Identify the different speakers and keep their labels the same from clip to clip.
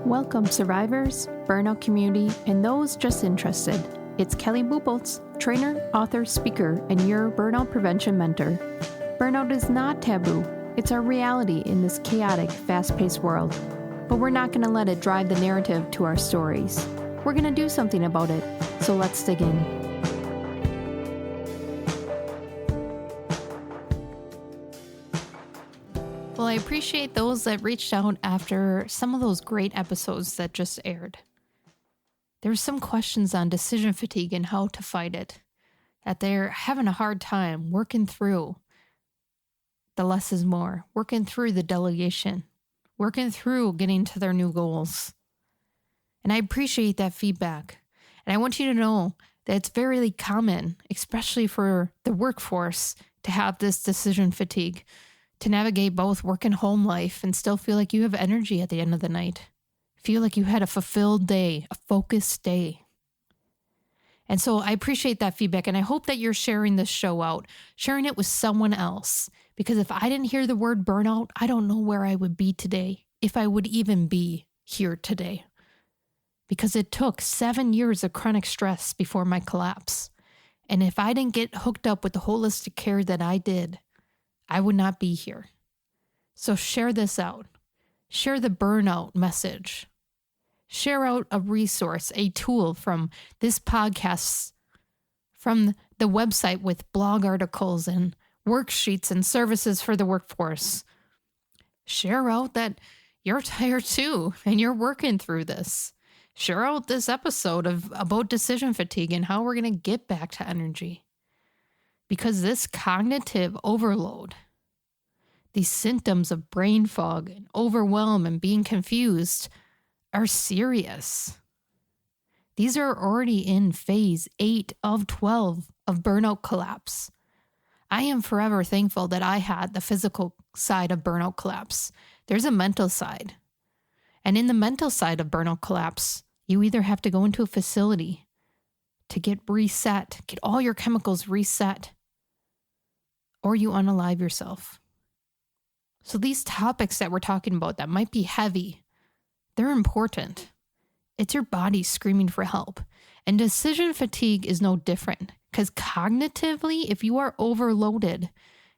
Speaker 1: Welcome, survivors, burnout community, and those just interested. It's Kelly Bubolz, trainer, author, speaker, and your burnout prevention mentor. Burnout is not taboo. It's our reality in this chaotic, fast-paced world. But we're not going to let it drive the narrative to our stories. We're going to do something about it. So let's dig in. Well, I appreciate those that reached out after some of those great episodes that just aired. There's some questions on decision fatigue and how to fight it, that they're having a hard time working through the less is more, working through the delegation, working through getting to their new goals. And I appreciate that feedback. And I want you to know that it's very common, especially for the workforce, to have this decision fatigue, to navigate both work and home life and still feel like you have energy at the end of the night. Feel like you had a fulfilled day, a focused day. And so I appreciate that feedback, and I hope that you're sharing this show out, sharing it with someone else. Because if I didn't hear the word burnout, I don't know where I would be today, if I would even be here today. Because it took 7 years of chronic stress before my collapse. And if I didn't get hooked up with the holistic care that I did, I would not be here. So share this out. Share the burnout message. Share out a resource, a tool from this podcast, from the website with blog articles and worksheets and services for the workforce. Share out that you're tired too and you're working through this. Share out this episode about decision fatigue and how we're going to get back to energy. Because this cognitive overload, these symptoms of brain fog and overwhelm and being confused are serious. These are already in phase 8 of 12 of burnout collapse. I am forever thankful that I had the physical side of burnout collapse. There's a mental side. And in the mental side of burnout collapse, you either have to go into a facility to get reset, get all your chemicals reset, or you unalive yourself. So these topics that we're talking about that might be heavy, they're important. It's your body screaming for help. And decision fatigue is no different, because cognitively, if you are overloaded,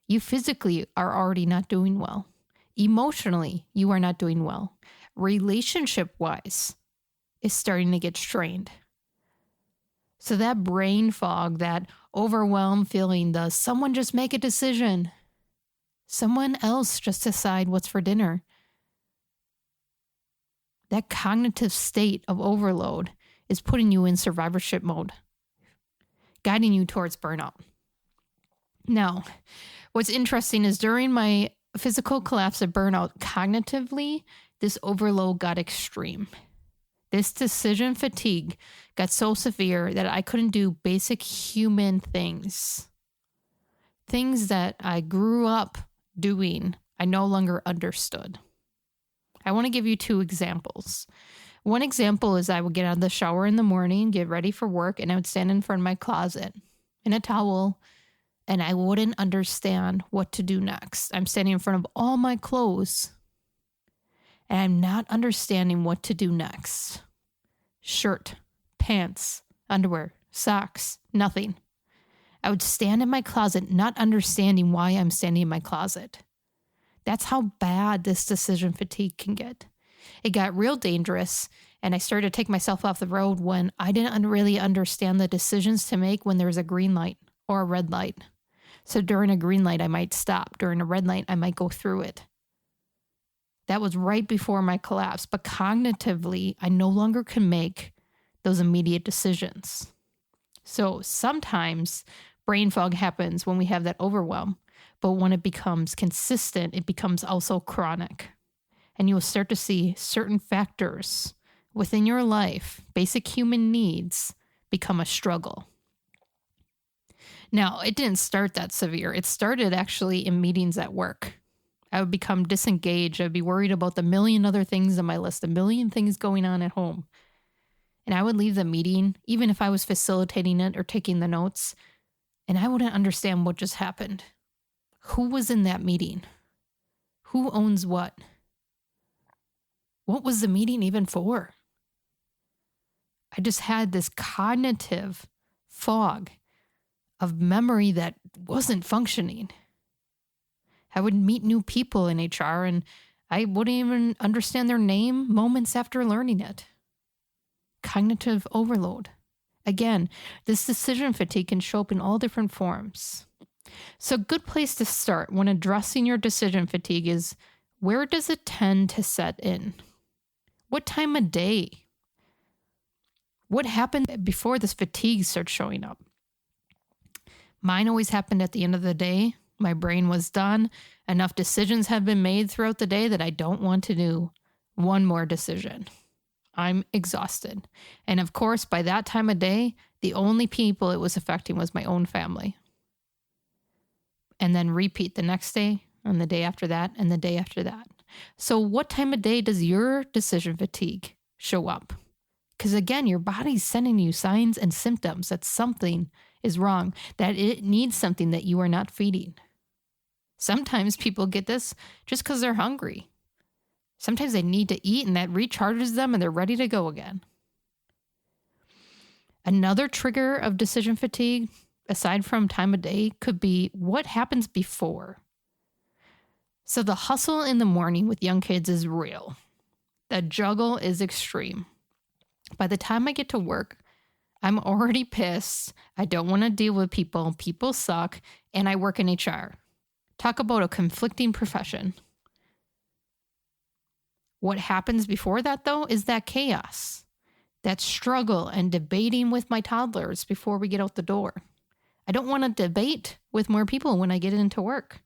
Speaker 1: you physically are already not doing well. Emotionally, you are not doing well. Relationship-wise, it's starting to get strained. So that brain fog, that overwhelmed feeling, does someone just make a decision? Someone else just decide what's for dinner? That cognitive state of overload is putting you in survivorship mode, guiding you towards burnout. Now, what's interesting is during my physical collapse of burnout, cognitively, this overload got extreme. This decision fatigue got so severe that I couldn't do basic human things. Things that I grew up doing, I no longer understood. I want to give you 2 examples. One example is I would get out of the shower in the morning, get ready for work, and I would stand in front of my closet in a towel, and I wouldn't understand what to do next. I'm standing in front of all my clothes, and I'm not understanding what to do next. Shirt, pants, underwear, socks, nothing. I would stand in my closet, not understanding why I'm standing in my closet. That's how bad this decision fatigue can get. It got real dangerous, and I started to take myself off the road when I didn't really understand the decisions to make when there's a green light or a red light. So during a green light, I might stop. During a red light, I might go through it. That was right before my collapse, but cognitively, I no longer can make those immediate decisions. So sometimes brain fog happens when we have that overwhelm, but when it becomes consistent, it becomes also chronic. And you will start to see certain factors within your life, basic human needs, become a struggle. Now, it didn't start that severe. It started actually in meetings at work. I would become disengaged. I'd be worried about the million other things on my list, a million things going on at home. And I would leave the meeting, even if I was facilitating it or taking the notes, and I wouldn't understand what just happened. Who was in that meeting? Who owns what? What was the meeting even for? I just had this cognitive fog of memory that wasn't functioning. I would meet new people in HR and I wouldn't even understand their name moments after learning it. Cognitive overload. Again, this decision fatigue can show up in all different forms. So a good place to start when addressing your decision fatigue is, where does it tend to set in? What time of day? What happened before this fatigue starts showing up? Mine always happened at the end of the day. My brain was done. Enough decisions have been made throughout the day that I don't want to do one more decision. I'm exhausted. And of course, by that time of day, the only people it was affecting was my own family. And then repeat the next day and the day after that and the day after that. So what time of day does your decision fatigue show up? Because again, your body's sending you signs and symptoms that something is wrong, that it needs something that you are not feeding. Sometimes people get this just because they're hungry. Sometimes they need to eat and that recharges them and they're ready to go again. Another trigger of decision fatigue, aside from time of day, could be what happens before. So the hustle in the morning with young kids is real. The juggle is extreme. By the time I get to work, I'm already pissed. I don't want to deal with people. People suck. And I work in HR. Talk about a conflicting profession. What happens before that, though, is that chaos, that struggle and debating with my toddlers before we get out the door. I don't want to debate with more people when I get into work.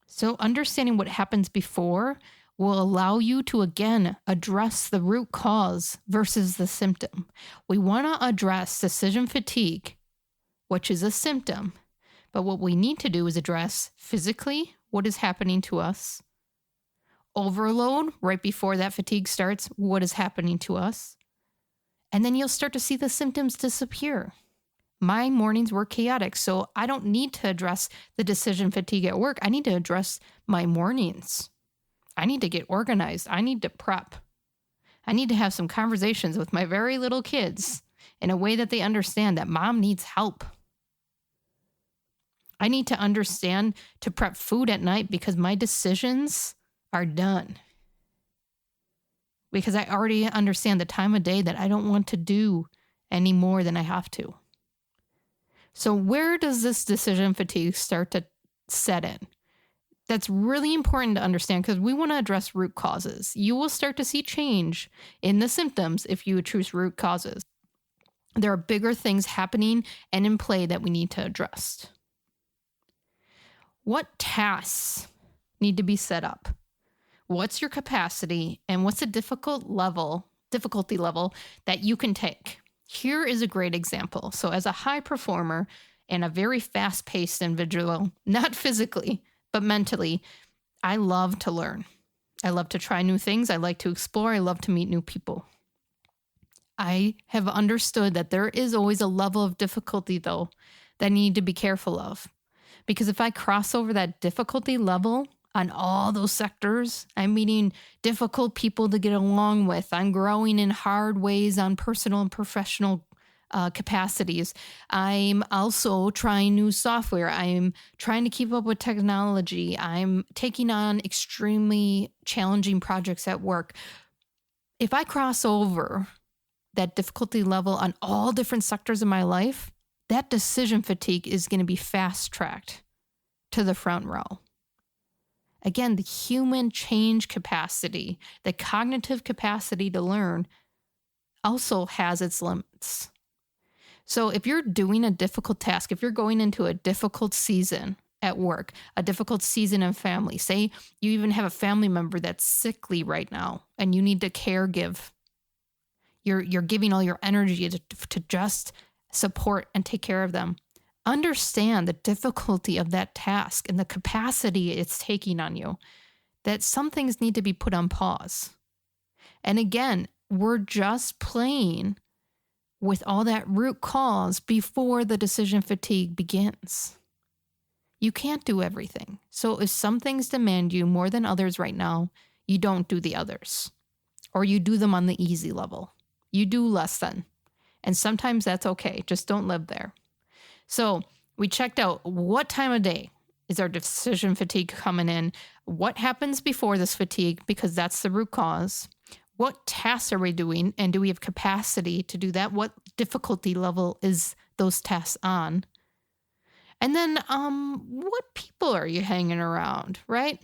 Speaker 1: So understanding what happens before will allow you to, again, address the root cause versus the symptom. We want to address decision fatigue, which is a symptom. But what we need to do is address physically what is happening to us. Overload, right before that fatigue starts, what is happening to us. And then you'll start to see the symptoms disappear. My mornings were chaotic, so I don't need to address the decision fatigue at work. I need to address my mornings. I need to get organized. I need to prep. I need to have some conversations with my very little kids in a way that they understand that mom needs help. I need to understand to prep food at night because my decisions are done. Because I already understand the time of day that I don't want to do any more than I have to. So where does this decision fatigue start to set in? That's really important to understand because we want to address root causes. You will start to see change in the symptoms if you choose root causes. There are bigger things happening and in play that we need to address. What tasks need to be set up? What's your capacity and what's a difficulty level that you can take? Here is a great example. So as a high performer and a very fast-paced individual, not physically, but mentally, I love to learn. I love to try new things. I like to explore. I love to meet new people. I have understood that there is always a level of difficulty, though, that I need to be careful of. Because if I cross over that difficulty level on all those sectors, I'm meeting difficult people to get along with. I'm growing in hard ways on personal and professional capacities. I'm also trying new software. I'm trying to keep up with technology. I'm taking on extremely challenging projects at work. If I cross over that difficulty level on all different sectors of my life, that decision fatigue is going to be fast-tracked to the front row. Again, the human change capacity, the cognitive capacity to learn also has its limits. So if you're doing a difficult task, if you're going into a difficult season at work, a difficult season in family, say you even have a family member that's sickly right now and you need to care give, you're giving all your energy to just support and take care of them. Understand the difficulty of that task and the capacity it's taking on you, that some things need to be put on pause. And again, we're just playing with all that root cause before the decision fatigue begins. You can't do everything. So if some things demand you more than others right now, you don't do the others, or you do them on the easy level. You do less than. And sometimes that's okay. Just don't live there. So we checked out what time of day is our decision fatigue coming in, what happens before this fatigue, because that's the root cause. What tasks are we doing, and do we have capacity to do that? What difficulty level is those tasks on? And then what people are you hanging around, right?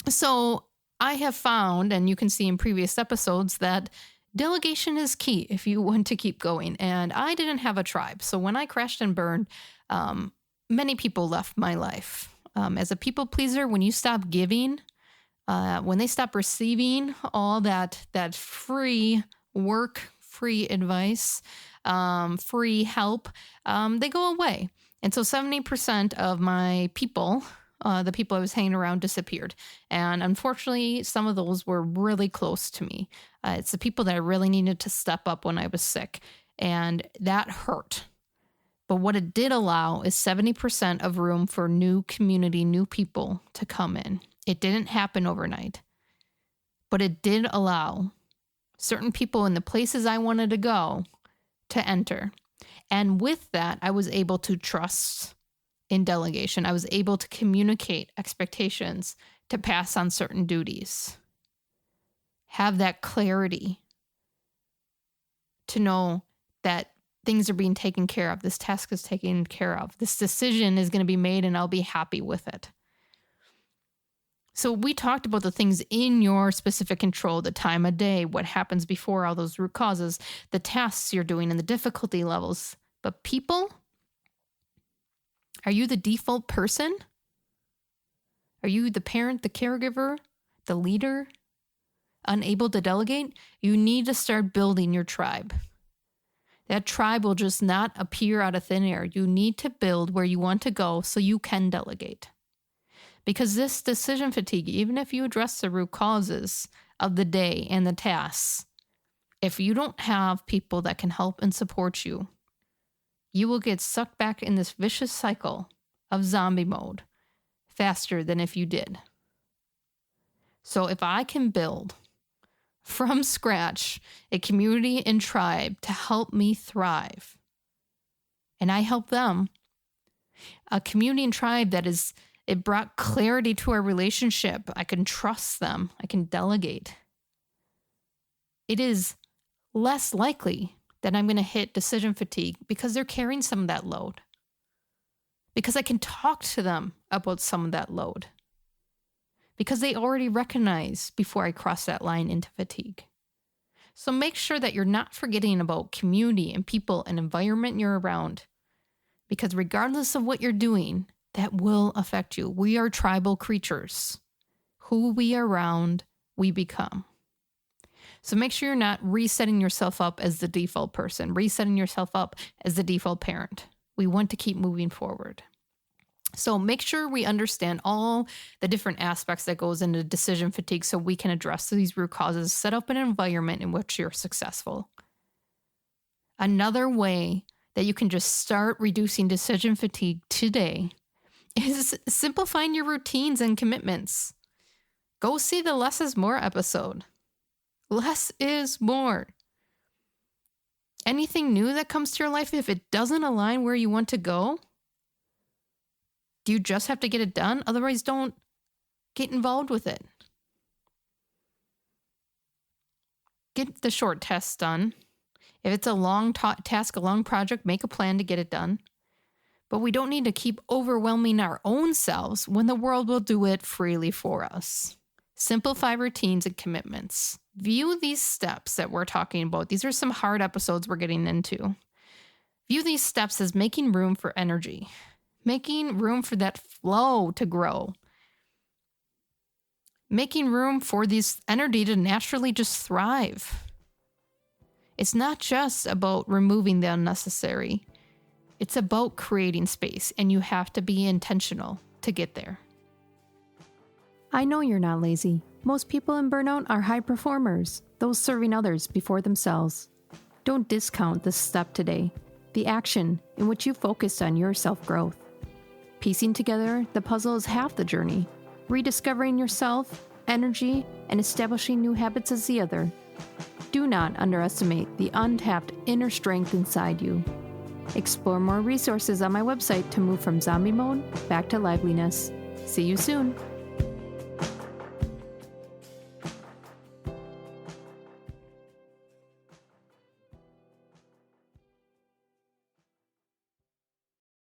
Speaker 1: So I have found, and you can see in previous episodes, that delegation is key if you want to keep going. And I didn't have a tribe. So when I crashed and burned, many people left my life. As a people pleaser, when you stop giving, when they stop receiving all that free work, free advice, free help, they go away. And so 70% of my people, the people I was hanging around, disappeared. And unfortunately, some of those were really close to me. It's the people that I really needed to step up when I was sick. And that hurt. But what it did allow is 70% of room for new community, new people to come in. It didn't happen overnight. But it did allow certain people in the places I wanted to go to enter. And with that, I was able to trust in delegation. I was able to communicate expectations, to pass on certain duties. Have that clarity to know that things are being taken care of. This task is taken care of. This decision is going to be made and I'll be happy with it. So we talked about the things in your specific control, the time of day, what happens before all those root causes, the tasks you're doing and the difficulty levels. But people, are you the default person? Are you the parent, the caregiver, the leader, unable to delegate? You need to start building your tribe. That tribe will just not appear out of thin air. You need to build where you want to go so you can delegate. Because this decision fatigue, even if you address the root causes of the day and the tasks, if you don't have people that can help and support you, you will get sucked back in this vicious cycle of zombie mode faster than if you did. So if I can build from scratch a community and tribe to help me thrive, and I help them, a community and tribe that it brought clarity to our relationship. I can trust them. I can delegate. It is less likely that I'm going to hit decision fatigue because they're carrying some of that load. Because I can talk to them about some of that load. Because they already recognize before I cross that line into fatigue. So make sure that you're not forgetting about community and people and environment you're around. Because regardless of what you're doing, that will affect you. We are tribal creatures. Who we are around, we become. So make sure you're not resetting yourself up as the default person, resetting yourself up as the default parent. We want to keep moving forward. So make sure we understand all the different aspects that goes into decision fatigue so we can address these root causes, set up an environment in which you're successful. Another way that you can just start reducing decision fatigue today is simplifying your routines and commitments. Go see the Less is More episode. Less is more. Anything new that comes to your life, if it doesn't align where you want to go, do you just have to get it done? Otherwise, don't get involved with it. Get the short tests done. If it's a long task, a long project, make a plan to get it done. But we don't need to keep overwhelming our own selves when the world will do it freely for us. Simplify routines and commitments. View these steps that we're talking about. These are some hard episodes we're getting into. View these steps as making room for energy, making room for that flow to grow, making room for this energy to naturally just thrive. It's not just about removing the unnecessary. It's about creating space, and you have to be intentional to get there.
Speaker 2: I know you're not lazy. Most people in burnout are high performers, those serving others before themselves. Don't discount this step today, the action in which you focus on your self-growth. Piecing together the puzzle is half the journey. Rediscovering yourself energy, and establishing new habits is the other. Do not underestimate the untapped inner strength inside you. Explore more resources on my website to move from zombie mode back to liveliness. See you soon.